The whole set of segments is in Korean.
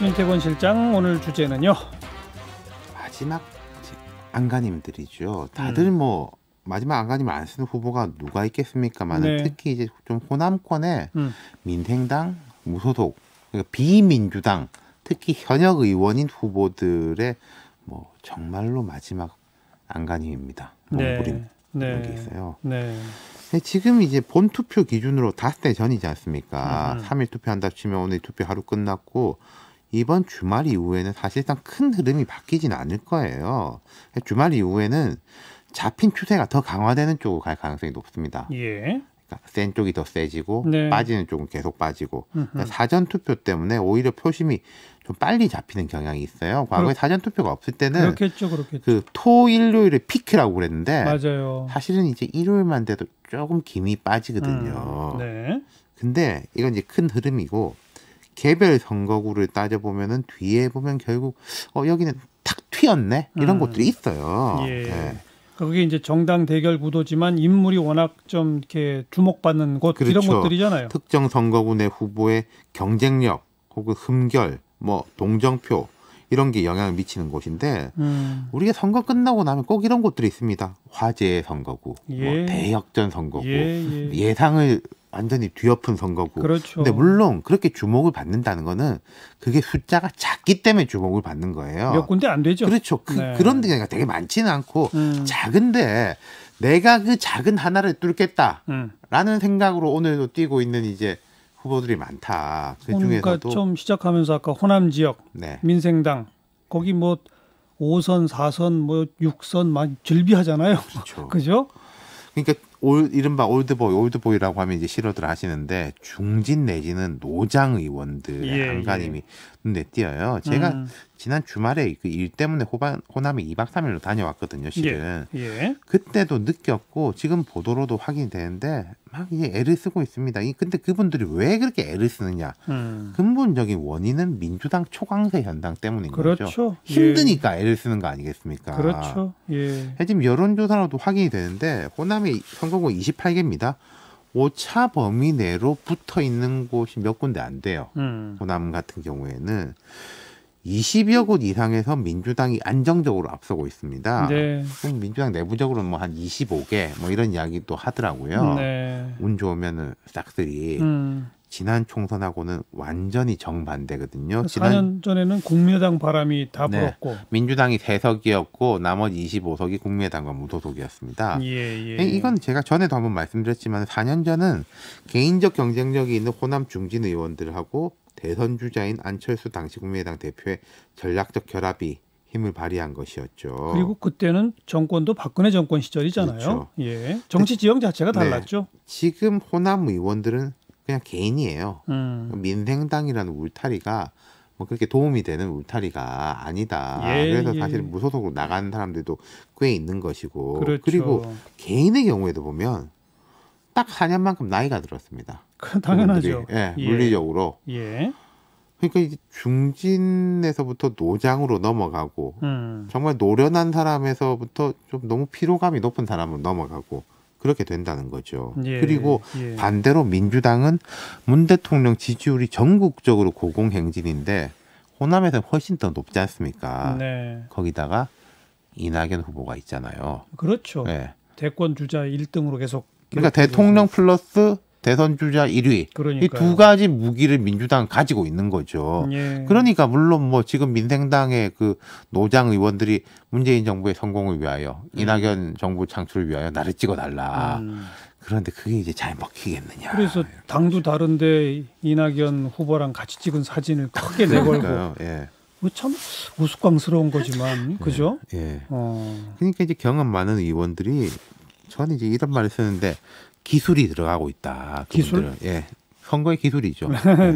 윤태권 실장 오늘 주제는요. 마지막 안가님들이죠. 다들 뭐 마지막 안가님을 안 쓰는 후보가 누가 있겠습니까만은 네. 특히 이제 좀 호남권에 민생당, 무소속, 그러니까 비민주당, 특히 현역 의원인 후보들의 뭐 정말로 마지막 안가님입니다. 몸부림 이런 게 있어요. 네. 지금 이제 본 투표 기준으로 닷새 전이지 않습니까? 3일 투표한다 치면 오늘 투표 하루 끝났고 이번 주말 이후에는 사실상 큰 흐름이 바뀌지는 않을 거예요. 주말 이후에는 잡힌 추세가 더 강화되는 쪽으로 갈 가능성이 높습니다. 예. 그러니까 센 쪽이 더 세지고 네. 빠지는 쪽은 계속 빠지고 그러니까 사전 투표 때문에 오히려 표심이 좀 빨리 잡히는 경향이 있어요. 과거에 사전 투표가 없을 때는 그렇겠죠. 그 토, 일요일에 피크라고 그랬는데 맞아요. 사실은 이제 일요일만 돼도 조금 김이 빠지거든요. 네. 근데 이건 이제 큰 흐름이고 개별 선거구를 따져보면은 뒤에 보면 결국 여기는 탁 튀었네 이런 곳들이 있어요. 예. 네. 그게 이제 정당 대결 구도지만 인물이 워낙 좀 이렇게 주목받는 곳 그렇죠. 이런 곳들이잖아요. 특정 선거구 내 후보의 경쟁력 혹은 흠결, 뭐 동정표 이런 게 영향을 미치는 곳인데 우리가 선거 끝나고 나면 꼭 이런 곳들이 있습니다. 화재 선거구, 예. 뭐 대역전 선거구, 예. 예상을 완전히 뒤엎은 선거구. 그렇죠. 근데 물론 그렇게 주목을 받는다는 거는 그게 숫자가 작기 때문에 주목을 받는 거예요. 몇 군데 안 되죠. 그렇죠. 네. 그런 데가 되게 많지는 않고 작은데 내가 그 작은 하나를 뚫겠다라는 생각으로 오늘도 뛰고 있는 이제 후보들이 많다. 그 그러니까 중에서도 좀 시작하면서 아까 호남 지역 네. 민생당 거기 뭐 5선, 4선, 뭐 6선 막 즐비하잖아요. 그렇죠. 그죠? 그러니까 이른바 올드보이라고 하면 이제 싫어들 하시는데 중진 내지는 노장 의원들의 예, 안가님이 눈에 띄어요. 제가 지난 주말에 그 일 때문에 호남에 2박 3일로 다녀왔거든요. 실은. 예. 그때도 느꼈고 지금 보도로도 확인이 되는데 막 이제 애를 쓰고 있습니다. 근데 그분들이 왜 그렇게 애를 쓰느냐. 근본적인 원인은 민주당 초강세 현상 때문인 그렇죠. 거죠. 힘드니까 애를 쓰는 거 아니겠습니까? 그렇죠. 예. 지금 여론조사로도 확인이 되는데 호남의 선거구 28개입니다. 오차 범위 내로 붙어 있는 곳이 몇 군데 안 돼요. 호남 같은 경우에는 20여 곳 이상에서 민주당이 안정적으로 앞서고 있습니다. 네. 그럼 민주당 내부적으로는 뭐 한 25개 뭐 이런 이야기도 하더라고요. 네. 운 좋으면은 싹쓸이 지난 총선하고는 완전히 정반대거든요. 4년 전에는 국민의당 바람이 다 네. 불었고. 민주당이 3석이었고 나머지 25석이 국민의당과 무소속이었습니다. 예. 이건 제가 전에도 한번 말씀드렸지만 4년 전은 개인적 경쟁력이 있는 호남 중진 의원들하고 대선 주자인 안철수 당시 국민의당 대표의 전략적 결합이 힘을 발휘한 것이었죠. 그리고 그때는 정권도 박근혜 정권 시절이잖아요. 그렇죠. 예. 정치 지형 자체가 달랐죠. 지금 호남 의원들은 그냥 개인이에요. 음. 민생당이라는 울타리가 뭐 그렇게 도움이 되는 울타리가 아니다. 예, 그래서 예. 사실 무소속으로 나가는 사람들도 꽤 있는 것이고 그렇죠. 그리고 개인의 경우에도 보면 딱 4년만큼 나이가 들었습니다. 당연하죠. 예, 물리적으로. 예. 그러니까 이제 중진에서부터 노장으로 넘어가고 정말 노련한 사람에서부터 좀 너무 피로감이 높은 사람으로 넘어가고 그렇게 된다는 거죠. 예. 그리고 예. 반대로 민주당은 문 대통령 지지율이 전국적으로 고공행진인데 호남에서는 훨씬 더 높지 않습니까? 네. 거기다가 이낙연 후보가 있잖아요. 그렇죠. 네. 대권 주자 1등으로 계속. 그러니까 대통령 플러스 대선 주자 1위. 이 그러니까요. 두 가지 무기를 민주당은 가지고 있는 거죠. 예. 그러니까 물론 뭐 지금 민생당의 그 노장 의원들이 문재인 정부의 성공을 위하여 이낙연 정부 창출을 위하여 나를 찍어달라. 그런데 그게 이제 잘 먹히겠느냐. 그래서 당도 다른데 이낙연 후보랑 같이 찍은 사진을 크게 내걸고. 예. 참 우스꽝스러운 거지만 그죠? 예. 그러니까 이제 경험 많은 의원들이 저는 이제 이런 말을 쓰는데 기술이 들어가고 있다. 기술? 예. 선거의 기술이죠.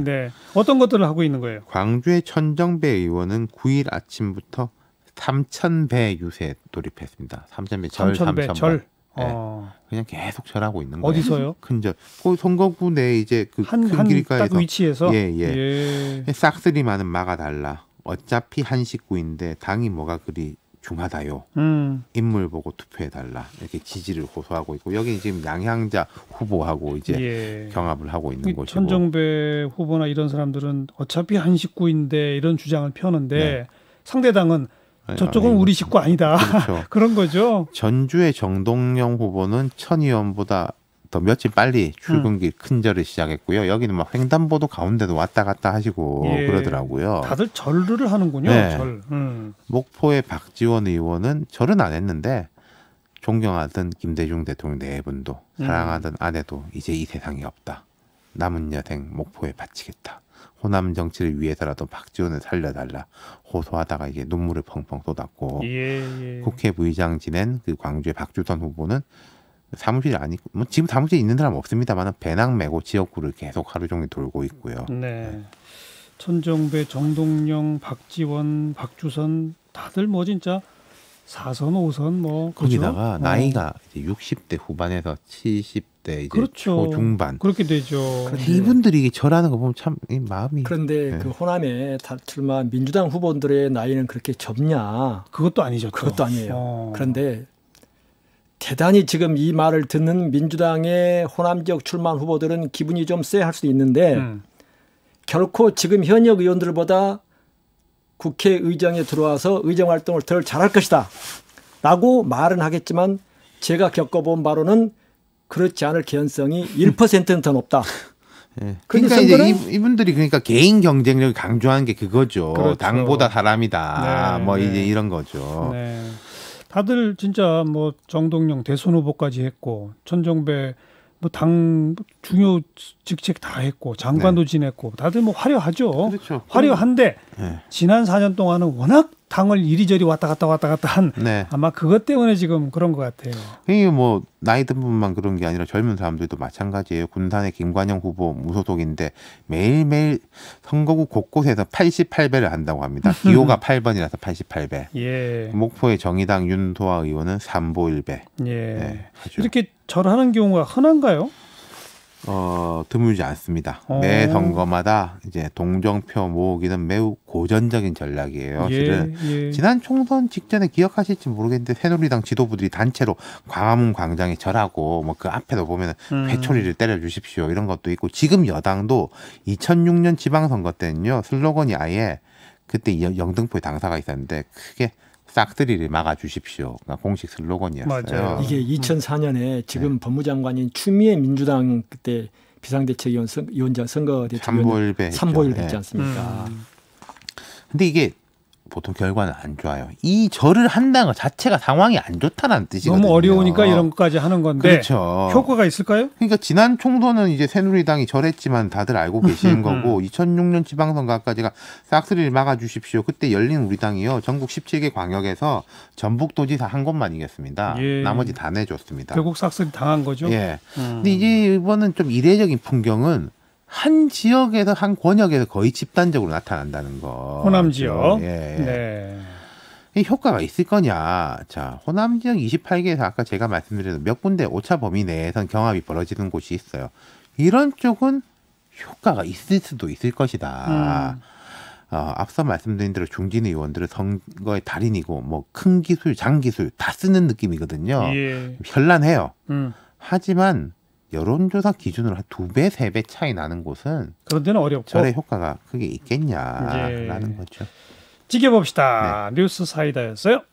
네. 어떤 것들을 하고 있는 거예요? 광주의 천정배 의원은 9일 아침부터 3,000배 유세 돌입했습니다. 3,000배 절, 3,000배 절. 네. 그냥 계속 절하고 있는 거예요. 어디서요? 큰 절. 그 선거구 내 이제 그 큰 한 길가에서. 딱 위치에서. 예. 싹쓸이만은 막아달라. 어차피 한 식구인데 당이 뭐가 그리 중하다요. 음. 인물 보고 투표해달라. 이렇게 지지를 호소하고 있고 여기 지금 양향자 후보하고 이제 예. 경합을 하고 있는 곳이고. 천정배 후보나 이런 사람들은 어차피 한 식구인데 이런 주장을 펴는데 네. 상대당은 저쪽은 우리 식구 아니다. 그렇죠. 그런 거죠. 전주의 정동영 후보는 천 의원보다 더 며칠 빨리 출근길 큰절을 시작했고요. 여기는 막 횡단보도 가운데도 왔다 갔다 하시고 예. 그러더라고요. 다들 절을 하는군요. 네. 절. 목포의 박지원 의원은 절은 안 했는데 존경하던 김대중 대통령 네 분도 사랑하던 아내도 이제 이 세상에 없다. 남은 여생 목포에 바치겠다. 호남 정치를 위해서라도 박지원을 살려달라 호소하다가 이게 눈물을 펑펑 쏟았고 예. 국회 부의장 지낸 그 광주의 박주선 후보는 사무실이 아니고 뭐 지금 사무실에 있는 사람 없습니다만 배낭 메고 지역구를 계속 하루 종일 돌고 있고요. 네. 천정배, 정동영, 박지원, 박주선 다들 뭐 진짜 4선, 5선 뭐 거기다가 그렇죠? 나이가 이제 60대 후반에서 70대 이제 그렇죠. 초중반. 그렇게 되죠. 이분들이 이게 절하는 거 보면 참 마음이. 그런데 네. 그 호남에 출마한 민주당 후보들의 나이는 그렇게 적냐? 그것도 아니죠. 그것도 아니에요. 그런데 대단히 지금 이 말을 듣는 민주당의 호남 지역 출마한 후보들은 기분이 좀 쎄할 수도 있는데 결코 지금 현역 의원들보다 국회의정에 들어와서 의정 활동을 덜 잘할 것이다 라고 말은 하겠지만 제가 겪어본 바로는 그렇지 않을 개연성이 1%는 더 높다. 네. 그러니까 이제 이분들이 그러니까 개인 경쟁력을 강조하는 게 그거죠. 그렇죠. 당보다 사람이다. 네, 뭐 네. 이제 이런 거죠. 네. 다들 진짜 뭐 정동영 대선 후보까지 했고 천정배 뭐 당 중요 직책 다 했고 장관도 지냈고 다들 뭐 화려하죠. 그렇죠. 화려한데 네. 지난 4년 동안은 워낙 당을 이리저리 왔다 갔다 한 네. 아마 그것 때문에 지금 그런 것 같아요. 이게 뭐 나이 든 분만 그런 게 아니라 젊은 사람들도 마찬가지예요. 군산의 김관영 후보 무소속인데 매일매일 선거구 곳곳에서 88배를 한다고 합니다. 기호가 8번이라서 88배. 예. 목포의 정의당 윤소아 의원은 3보 1배. 예. 네, 하죠. 이렇게 절하는 경우가 흔한가요? 드물지 않습니다. 매 선거마다 이제 동정표 모으기는 매우 고전적인 전략이에요. 실은 예. 지난 총선 직전에 기억하실지 모르겠는데 새누리당 지도부들이 단체로 광화문 광장에 절하고 뭐 그 앞에도 보면 회초리를 때려주십시오 이런 것도 있고 지금 여당도 2006년 지방선거 때는요 슬로건이 아예 그때 영등포에 당사가 있었는데 크게 싹쓸이를 막아주십시오. 그러니까 공식 슬로건이었어요. 맞아요. 이게 2004년에 지금 법무장관인 추미애 민주당 그때 비상대책위원장 선거대책위원 3보 1배 됐지 않습니까? 근데 이게 보통 결과는 안 좋아요. 이 절을 한다는 것 자체가 상황이 안 좋다는 뜻이거든요. 너무 어려우니까 이런 것까지 하는 건데 그렇죠. 효과가 있을까요? 그러니까 지난 총선은 이제 새누리당이 절했지만 다들 알고 계시는 거고 2006년 지방선거까지가 싹쓸이를 막아주십시오. 그때 열린 우리당이요. 전국 17개 광역에서 전북도지사 한 곳만 이겼습니다. 예. 나머지 다 내줬습니다. 결국 싹쓸이 당한 거죠. 예. 근데 이제 이번은 좀 이례적인 풍경은 한 지역에서 한 권역에서 거의 집단적으로 나타난다는 거. 호남 지역. 예. 네. 이 효과가 있을 거냐. 자, 호남 지역 28개에서 아까 제가 말씀드린 몇 군데 오차 범위 내에선 경합이 벌어지는 곳이 있어요. 이런 쪽은 효과가 있을 수도 있을 것이다. 앞서 말씀드린 대로 중진 의원들은 선거의 달인이고 뭐 큰 기술, 장기술 다 쓰는 느낌이거든요. 예. 현란해요. 하지만 여론조사 기준으로 한 2배, 3배 차이 나는 곳은 그런 데는 어렵고 절의 효과가 크게 있겠냐라는 예. 거죠. 지켜봅시다. 뉴스 사이다였어요.